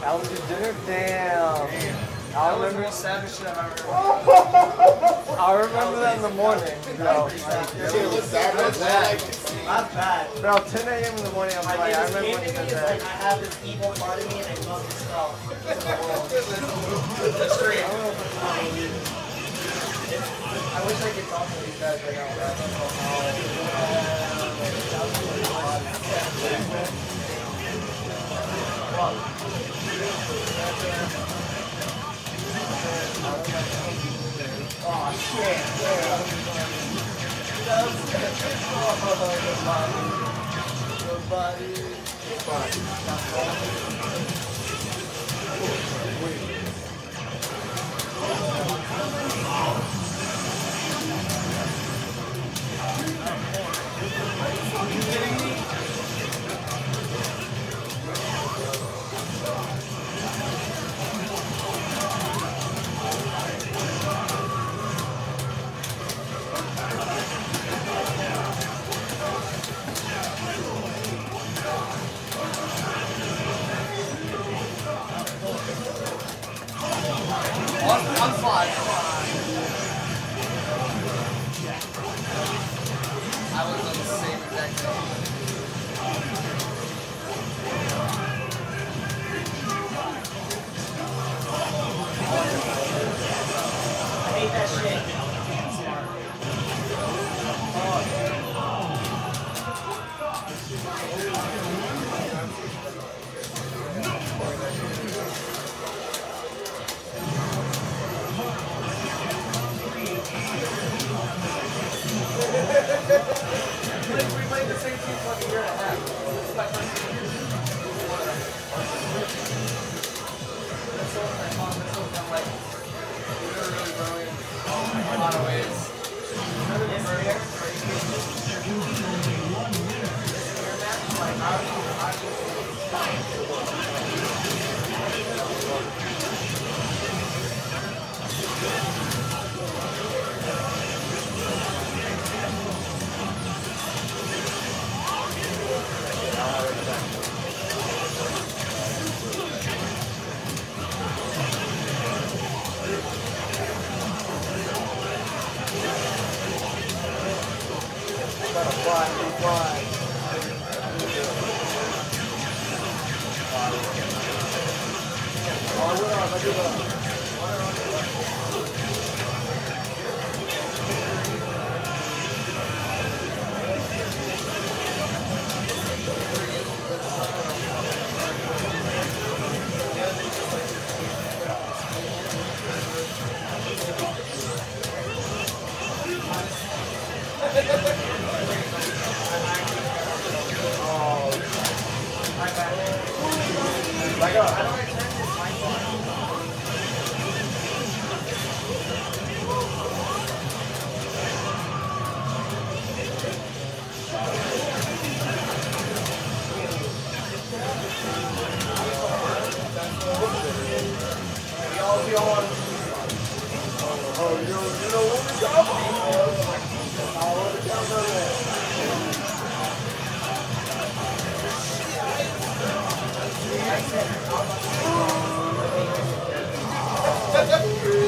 Challenger dinner? Damn. I remember savage shit I've ever I remember that in the morning, bro. Not bad. Bro, 10 a.m. in the morning, I'm like, I remember when you said that. I have this evil part of me and I love this stuff in the world. It's great. I wish I could talk to these guys right now. Oh shit, yeah. Are you kidding me? On five. I was on the same exact thing. I hate that shit. We played the same team for like a year and a half. This is my first year. I'm like, they're really growing in a lot of ways.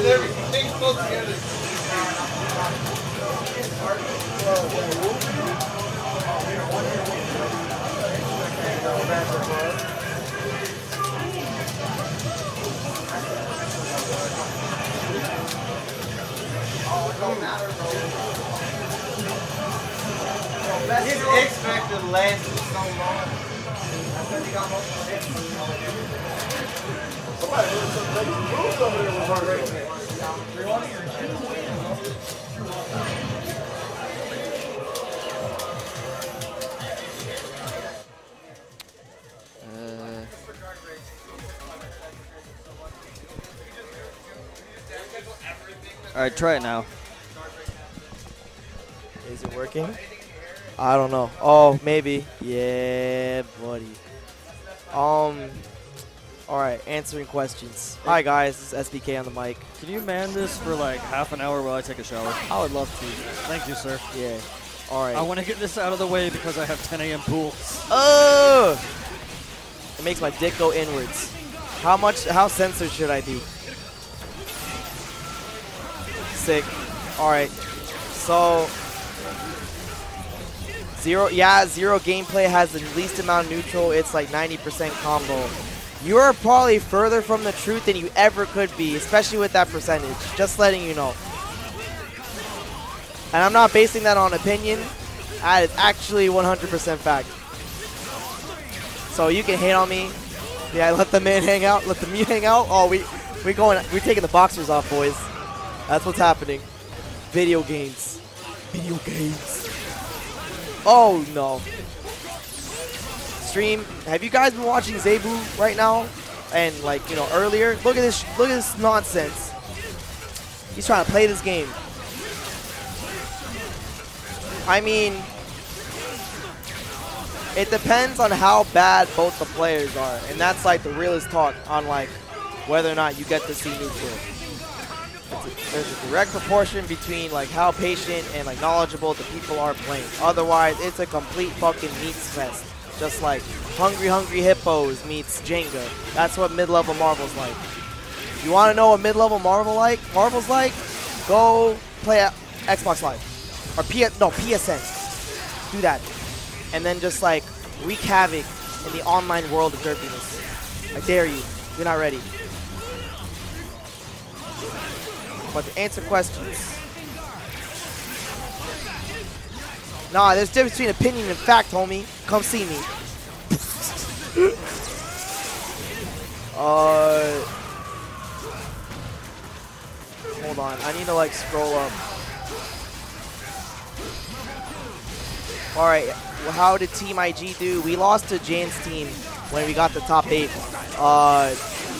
Everything's close together. His X Factor lasted so long. I said he got most of the hits. Somebody moves over there with her. All right, try it now. Is it working? I don't know. Oh, maybe. Yeah, buddy. All right, answering questions. Hi guys, this is SBK on the mic. Can you man this for like half an hour while I take a shower? I would love to. Thank you, sir. Yeah. All right. I want to get this out of the way because I have 10 a.m. pool. Oh! It makes my dick go inwards. How censored should I be? Sick. All right. So zero gameplay has the least amount of neutral. It's like 90% combo. You are probably further from the truth than you ever could be, especially with that percentage. Just letting you know. And I'm not basing that on opinion. That is actually 100% fact. So you can hate on me. Yeah, let the man hang out. Let the mute hang out. Oh, we're taking the boxers off, boys. That's what's happening. Video games. Video games. Oh no. Stream. Have you guys been watching Zayboo right now? And like, you know, earlier? Look at this nonsense. He's trying to play this game. I mean, it depends on how bad both the players are. And that's like the realest talk on like whether or not you get to see neutral. There's a direct proportion between like how patient and like knowledgeable the people are playing. Otherwise, it's a complete fucking meats fest. Just like Hungry Hippos meets Jenga. That's what mid-level Marvel's like. You want to know what mid-level Marvel's like? Go play at Xbox Live. Or PSN. Do that. And then just like wreak havoc in the online world of derpiness. I dare you. You're not ready. But to answer questions. Nah, there's a difference between opinion and fact, homie. Come see me. Hold on. I need to like scroll up. All right, how did Team IG do? We lost to Jan's team when we got the top 8.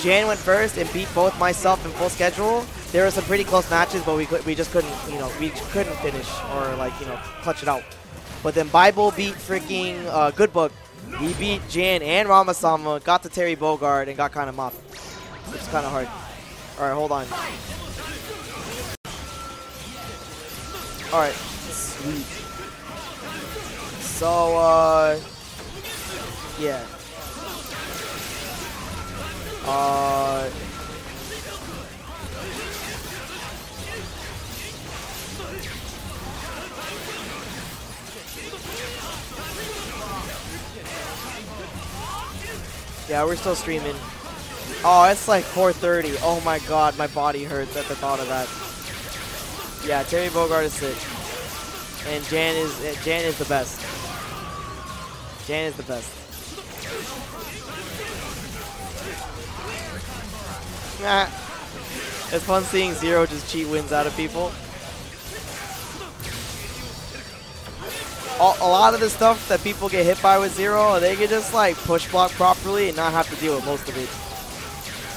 Jan went first and beat both myself in full schedule. There were some pretty close matches, but we just couldn't, you know, we couldn't finish or like, you know, clutch it out. But then Bible beat freaking Good Book. He beat Jan and Ramasama, got to Terry Bogard, and got kind of mopped. It's kind of hard. All right, hold on. All right, sweet. So, yeah. Yeah, we're still streaming. Oh, it's like 4:30. Oh my god, my body hurts at the thought of that. Yeah, Terry Bogard is sick. And Jan is the best. Jan is the best. Nah. It's fun seeing Zero just cheat wins out of people. A lot of the stuff that people get hit by with Zero, they can just like push block properly and not have to deal with most of it.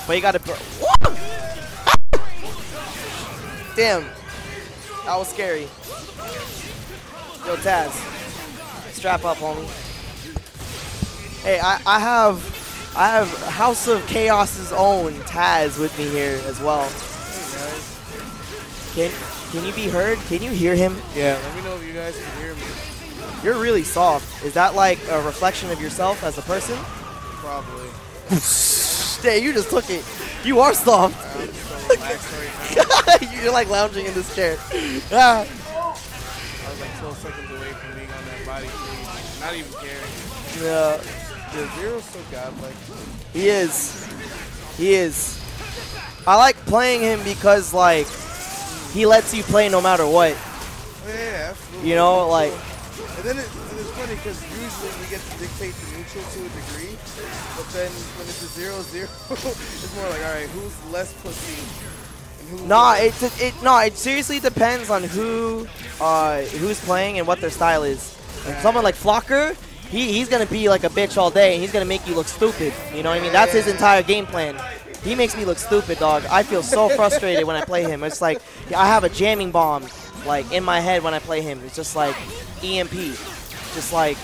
But you gotta. Damn. That was scary. Yo, Taz. Strap up, homie. Hey, I have House of Chaos's own Taz with me here as well. Hey guys. Can you be heard? Can you hear him? Yeah, let me know if you guys can hear me. You're really soft. Is that like a reflection of yourself as a person? Probably. Hey, you just took it. You are soft. I'm just so relaxed right now. You're like lounging in this chair. Ah. I was like 12 seconds away from being on that body cage, not even caring. Yeah. Yeah, Zero's so godlike. He is. He is. I like playing him because like he lets you play no matter what. Yeah, absolutely. You know, like. And then it's funny because usually we get to dictate the neutral to a degree, but then when it's a 0-0, it's more like, all right, who's less pussy? And who's It seriously depends on who's playing and what their style is. Like someone like Flocker, he's gonna be like a bitch all day and he's gonna make you look stupid. You know what I mean? That's his entire game plan. He makes me look stupid, dog. I feel so frustrated when I play him. It's like I have a jamming bomb like in my head when I play him. It's just like EMP. Just like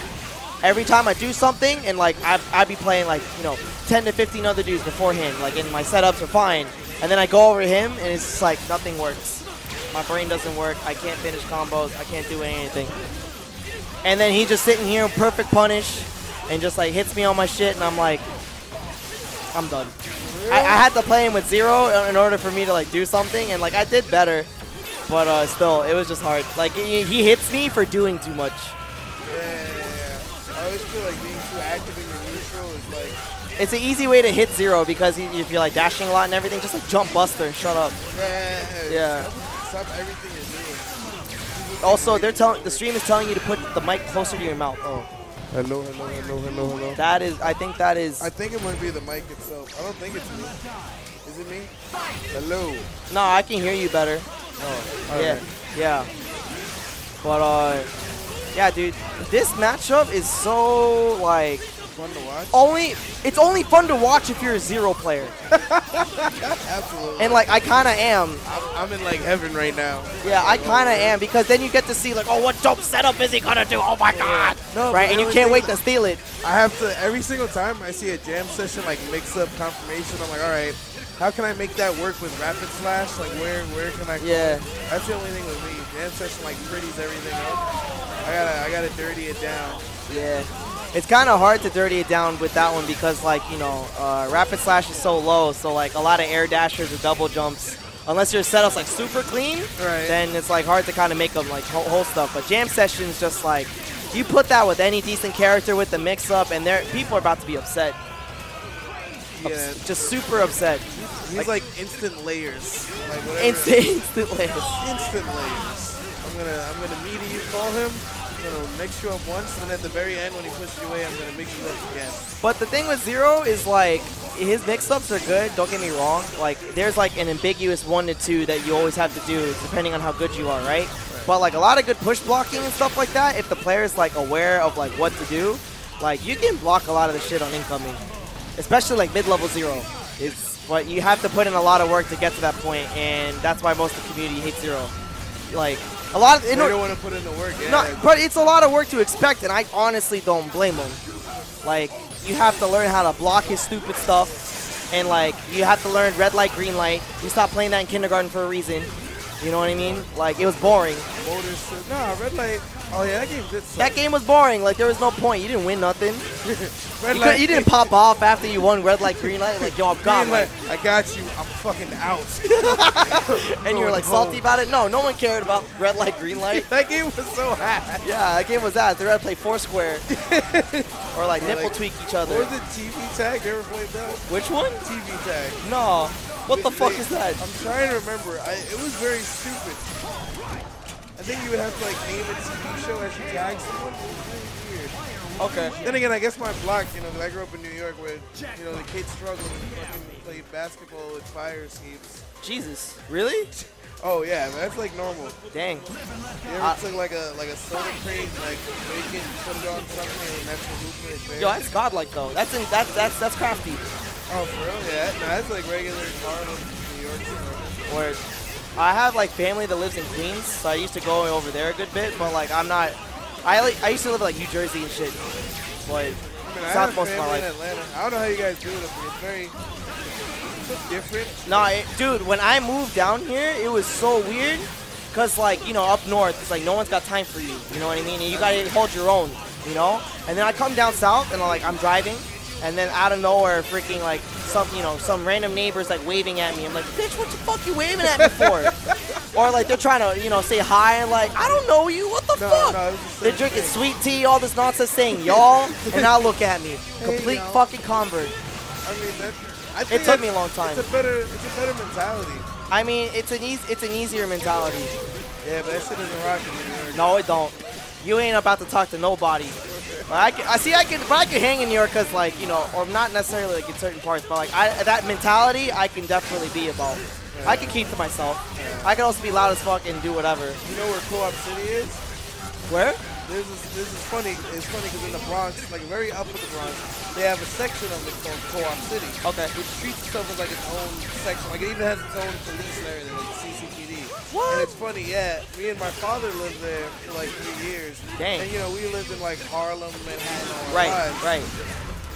every time I do something and like I be playing like, you know, 10 to 15 other dudes beforehand, like, and my setups are fine. And then I go over him and it's just like nothing works. My brain doesn't work. I can't finish combos. I can't do anything. And then he's just sitting here, perfect punish, and just like hits me on my shit, and I'm like, I'm done. I had to play him with Zero in order for me to like do something, and like I did better, but still, it was just hard. Like he hits me for doing too much. Yeah. I always feel like being too active in your neutral is like. It's an easy way to hit Zero because if you're like dashing a lot and everything, just like jump Buster and shut up. Yeah. Stop everything you're doing. Also, the stream is telling you to put the mic closer to your mouth. Oh. Hello, hello, hello, hello, hello. That is, I think that is. I think it might be the mic itself. I don't think it's me. Is it me? Hello. No, I can hear you better. Oh, yeah, right. yeah. But yeah, dude, this matchup is so like Fun to watch. It's only fun to watch if you're a Zero player. Absolutely. And like I kind of am. I'm in like heaven right now. Yeah, I kind of am because then you get to see like, oh, what dope setup is he gonna do? Oh my god! No, right, and you can't wait to steal it. I have to every single time I see a jam session like mix up confirmation. I'm like, all right, how can I make that work with rapid slash? Like where can I? Yeah. That's the only thing with me. Jam session like pretties everything up. I gotta dirty it down. Yeah. It's kind of hard to dirty it down with that one because, like, you know, rapid slash is so low, so like a lot of air dashers or double jumps, unless your setup's like super clean, right, then it's like hard to kind of make them like whole stuff. But jam sessions, just like you put that with any decent character with the mix up, and people are about to be upset. Yeah, just super upset. He's like instant layers, like whatever. Instant layers. Instant layers. I'm gonna meet you, call him. I'm gonna mix you up once, and then at the very end when he pushes you away, I'm gonna mix you up again. But the thing with Zero is like his mix-ups are good. Don't get me wrong. Like there's like an ambiguous 1 to 2 that you always have to do depending on how good you are, right? But like a lot of good push blocking and stuff like that, if the player's like aware of like what to do, like you can block a lot of the shit on incoming. Especially like mid-level 0. But you have to put in a lot of work to get to that point, and that's why most of the community hates 0. Like a lot of they don't want to put in the work. Yeah. No, but it's a lot of work to expect, and I honestly don't blame him. Like you have to learn how to block his stupid stuff, and like you have to learn red light, green light. You stopped playing that in kindergarten for a reason. You know what I mean? Like it was boring. Nah, red light. Oh yeah, that game did suck. That game was boring. Like there was no point. You didn't win nothing. You didn't pop off after you won red light, green light. Like yo, I'm gone. Like, I got you. I'm fucking out. And you're like salty about it. No one cared about red light, green light. That game was so ass. Yeah, that game was ass. They had to play Foursquare or like nipple tweak each other. What was it? TV tag? You ever played that? Which one? TV tag. No. What the fuck is that? I'm trying to remember. It was very stupid. I think you would have to like name a TV show as you tag someone. It was really weird. Okay. Then again, I guess my block, you know, because I grew up in New York where, you know, the kids struggled and fucking played basketball with fire escapes. Jesus. Really? Oh yeah, man, that's like normal. Dang. You ever took like a soda crate, like make it, put it on something, and that's the movement is there? Yo, that's godlike though. That's crafty. Oh, for real? Yeah, no, that's like regular Harlem, New York. Where I have like family that lives in Queens, so I used to go over there a good bit. But like I'm not. I used to live in like New Jersey and shit. But I have family in Atlanta. I don't know how you guys do it, but it's very different. Nah, dude, when I moved down here, it was so weird. Cause like, you know, up north, it's like no one's got time for you. You know what I mean? And you gotta hold your own, you know? And then I come down south and I'm driving, and then out of nowhere, freaking like some random neighbors like waving at me. I'm like, bitch, what the fuck you waving at me for? Or like they're trying to, you know, say hi and like, I don't know you, what the fuck? No, they're drinking sweet tea, all this nonsense saying y'all, and now look at me. Complete fucking convert. I mean, it took me a long time. It's a better mentality. I mean, it's an easier mentality. Yeah, but that shit doesn't rock in New York. No, it don't. You ain't about to talk to nobody. But I can hang in New York because, like, you know, or not necessarily like in certain parts, but like that mentality I can definitely be about. Yeah. I can keep to myself. Yeah. I can also be loud as fuck and do whatever. You know where Co-op City is? Where? This is funny. It's funny because in the Bronx, like very up in the Bronx, they have a section of it called Co-op City. Okay. Which treats itself as like its own section. Like it even has its own police and everything, like CCTV. What? And it's funny, yeah. Me and my father lived there for like 3 years. Dang. And you know, we lived in like Harlem, Manhattan, all right, lives. right.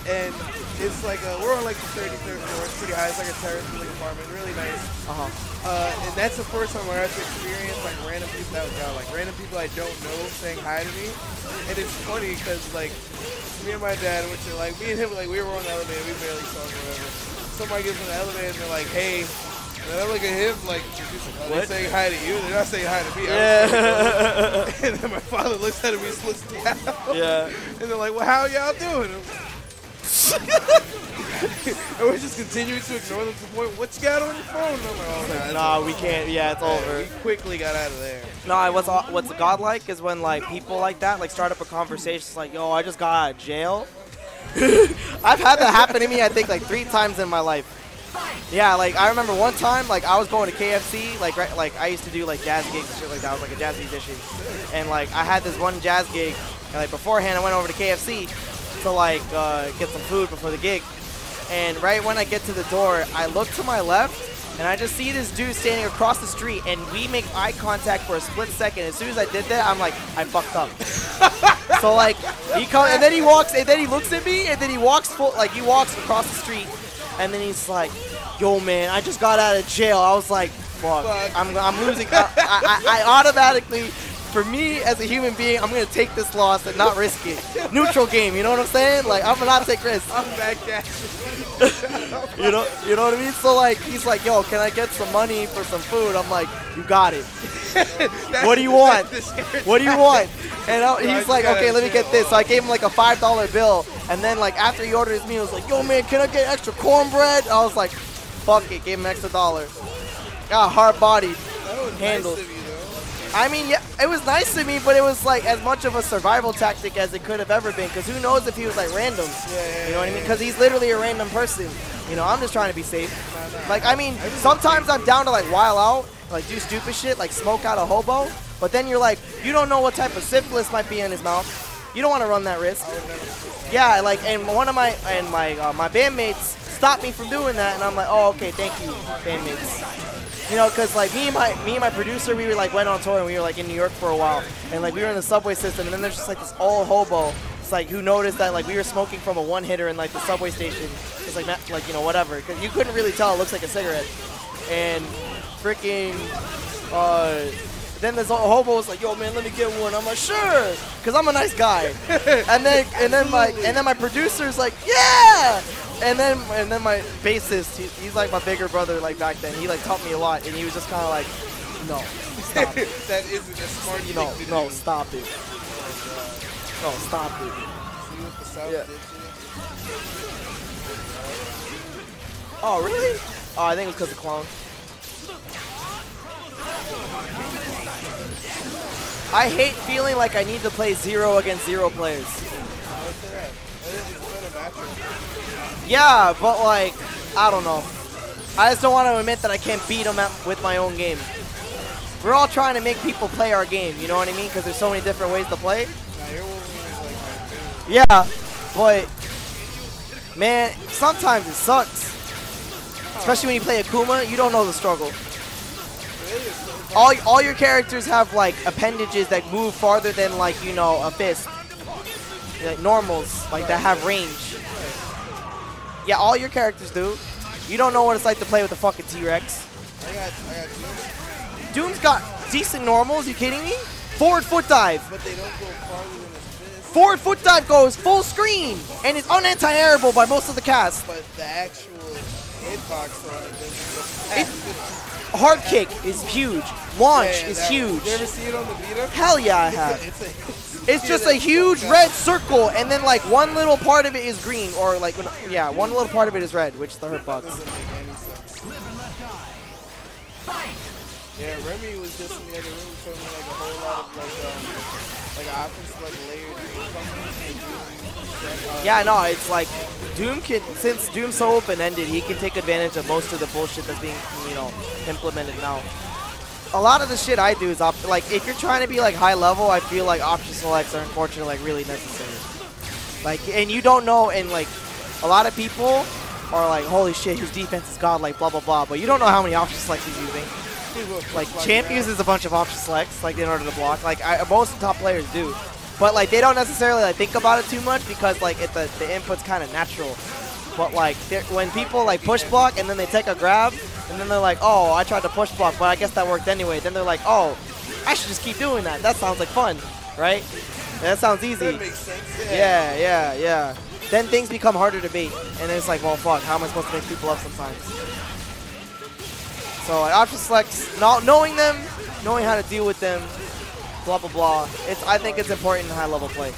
And it's like we're on like the 33rd floor. It's pretty high. It's like a terrace building apartment, really nice. And that's the first time where I had to experience like random people random people I don't know saying hi to me. And it's funny because like me and my dad, which are like me and him, like we were on the elevator, we barely saw or whatever. Somebody gets on the elevator and they're like, "Hey." And I look at him like, they're saying hi to you. They're not saying hi to me. Yeah. And then my father looks at him, he splits down. Yeah. And they're like, "Well, how y'all doing?" And we're just continuing to ignore them to the point, what you got on your phone? And I'm like, oh, nah, we can't. Yeah, it's over. We quickly got out of there. No, what's godlike is when like people like that like start up a conversation. It's like, yo, I just got out of jail. I've had that happen to me, I think, like 3 times in my life. Yeah, like I remember one time, like I was going to KFC, like I used to do like jazz gigs and shit like that. I was like a jazz musician, and like I had this one jazz gig, and like beforehand I went over to KFC to like get some food before the gig. And right when I get to the door, I look to my left, and I just see this dude standing across the street, and we make eye contact for a split second. As soon as I did that, I'm like, I fucked up. So like he comes, and then he walks, and then he looks at me, and then he walks he walks across the street. And then he's like, yo, man, I just got out of jail. I was like, fuck, I'm losing. I automatically, for me as a human being, I'm going to take this loss and not risk it. Neutral game, you know what I'm saying? Like, I'm going to take risks. I'm back at you. You know what I mean? So, like, he's like, yo, can I get some money for some food? I'm like, you got it. What do you want? What do you want? And he's like, okay, let me get this. So I gave him like a $5 bill. And then like after he ordered his meal, he was like, yo man, can I get extra cornbread? I was like, fuck it, gave him an extra $1. Got hard-bodied, handled. Nice of you, though. I mean, yeah, it was nice to me, but it was like as much of a survival tactic as it could have ever been. Because who knows if he was like random? You know what I mean? Because he's literally a random person. You know, I'm just trying to be safe. Like, I mean, sometimes I'm down to like while out like do stupid shit, like smoke out a hobo, but then you're like, you don't know what type of syphilis might be in his mouth. You don't want to run that risk. Yeah, like, and one of my my bandmates stopped me from doing that, and I'm like, oh, okay, thank you, bandmates. You know, cause like me and my producer, we were like went on tour and we were like in New York for a while, and like we were in the subway system, and then there's just like this old hobo. It's like who noticed that like we were smoking from a one hitter in like the subway station. It's like you know whatever, cause you couldn't really tell. It looks like a cigarette, and freaking. Then this old hobo was like, "Yo, man, let me get one." I'm like, "Sure," cause I'm a nice guy. and then my producer's like, "Yeah." And then my bassist, he's like my bigger brother like back then. He like taught me a lot, and he was just kind of like, "No, stop it." That isn't a smart thing to do. No, stop it. No, stop it. See what the South Yeah. did to you? Oh, really? Oh, I think it was because of Clone. I hate feeling like I need to play 0 against 0 players. Yeah, but like, I don't know. I just don't want to admit that I can't beat them with my own game. We're all trying to make people play our game, you know what I mean? Because there's so many different ways to play. Yeah, but man, sometimes it sucks. Especially when you play Akuma, you don't know the struggle. All your characters have like appendages that move farther than like, you know, a fist. Like normals, like that have range. Yeah, all your characters do. You don't know what it's like to play with a fucking T-Rex. I got Doom's got decent normals, you kidding me? Forward foot dive. but they don't go farther than his fist. Forward foot dive goes full screen and is unanti-airable by most of the cast. But the actual hitbox on it doesn't go Hard kick is huge. Launch is huge. You ever see it on the Vita? Hell yeah, I have. It's just a huge red circle, and then like one little part of it is green, or like, yeah, one little part of it is red, which is the hurtbox. Doesn't make any sense. Yeah, Remy was just in the other room showing me like a whole lot of like options like layered. Yeah, no, it's like Doom can, since Doom's so open-ended, he can take advantage of most of the bullshit that's being, you know, implemented now. A lot of the shit I do is like if you're trying to be like high level, I feel like option selects are unfortunately like really necessary. Like, and you don't know, and like a lot of people are like, holy shit, his defense is godlike, blah blah blah, but you don't know how many option selects he's using. Like Champ uses a bunch of option selects like in order to block. Like most top players do, but like they don't necessarily like think about it too much because like the input's kind of natural. But like when people like push block and then they take a grab and then they're like, oh, I tried to push block, but I guess that worked anyway. Then they're like, oh, I should just keep doing that. That sounds like fun, right? That sounds easy. That makes sense. Yeah. Then things become harder to beat, and then it's like, well, fuck, how am I supposed to make people up sometimes? So like, option selects, knowing them, knowing how to deal with them, blah blah blah. I think it's important in high level play,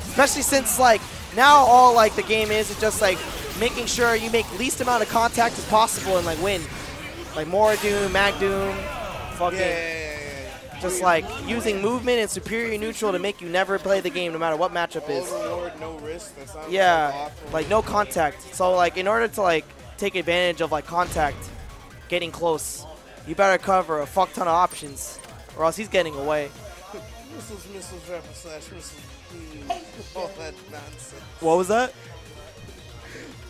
especially since like now all like the game is just like making sure you make least amount of contact as possible and like win. Like more Doom, Mag Doom, fucking just like using movement and superior neutral to make you never play the game no matter what matchup is. Reward, no risk. That sounds Yeah, like no contact. So like in order to like take advantage of like contact, getting close, you better cover a fuck ton of options or else he's getting away. Missiles, rapid slash, missiles, all that nonsense. What was that?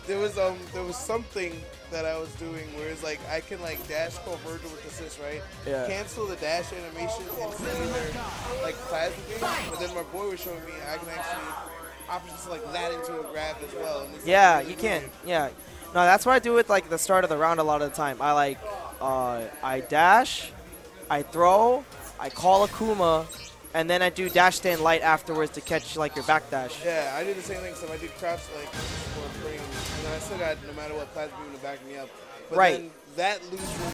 There was something that I was doing where it's like I can like dash converter with assist, right? Yeah. Cancel the dash animation into either like plasma game, but then my boy was showing me I can actually options like that into a grab as well. And Yeah, you can. Yeah. No, that's what I do with like the start of the round a lot of the time. I like I dash, I throw, I call Akuma, and then I do dash stand light afterwards to catch like your back dash. Yeah, I do the same thing. So I do crouch like for a frame, and then I still got no matter what plasma beam to back me up. But Right. then that loses